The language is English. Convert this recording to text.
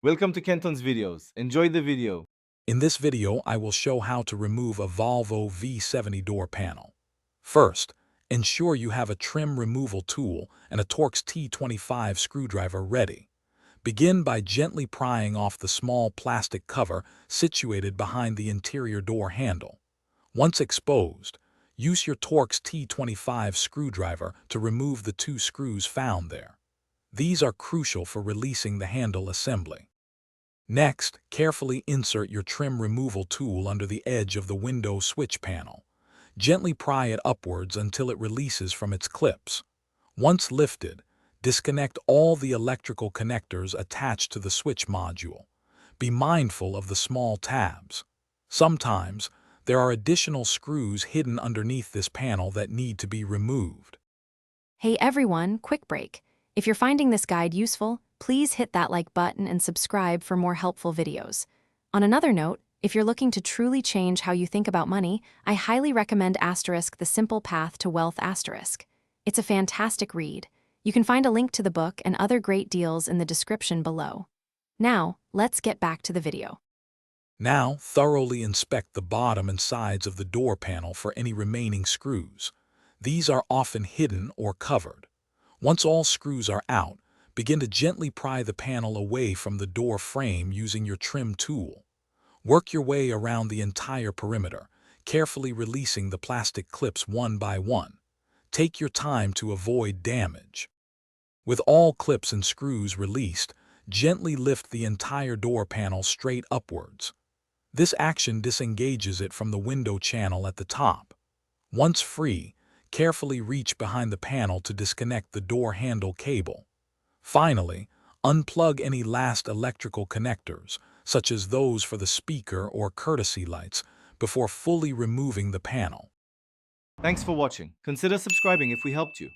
Welcome to Kenton's videos. Enjoy the video. In this video, I will show how to remove a Volvo V70 door panel. First, ensure you have a trim removal tool and a Torx T25 screwdriver ready. Begin by gently prying off the small plastic cover situated behind the interior door handle. Once exposed, use your Torx T25 screwdriver to remove the two screws found there. These are crucial for releasing the handle assembly. Next, carefully insert your trim removal tool under the edge of the window switch panel. Gently pry it upwards until it releases from its clips. Once lifted, disconnect all the electrical connectors attached to the switch module. Be mindful of the small tabs. Sometimes, there are additional screws hidden underneath this panel that need to be removed. Hey everyone, quick break. If you're finding this guide useful, please hit that like button and subscribe for more helpful videos. On another note, if you're looking to truly change how you think about money, I highly recommend The Simple Path to Wealth *. It's a fantastic read. You can find a link to the book and other great deals in the description below. Now, let's get back to the video. Now, thoroughly inspect the bottom and sides of the door panel for any remaining screws. These are often hidden or covered. Once all screws are out, begin to gently pry the panel away from the door frame using your trim tool. Work your way around the entire perimeter, carefully releasing the plastic clips one by one. Take your time to avoid damage. With all clips and screws released, gently lift the entire door panel straight upwards. This action disengages it from the window channel at the top. Once free, carefully reach behind the panel to disconnect the door handle cable. Finally, unplug any last electrical connectors, such as those for the speaker or courtesy lights, before fully removing the panel. Thanks for watching. Consider subscribing if we helped you.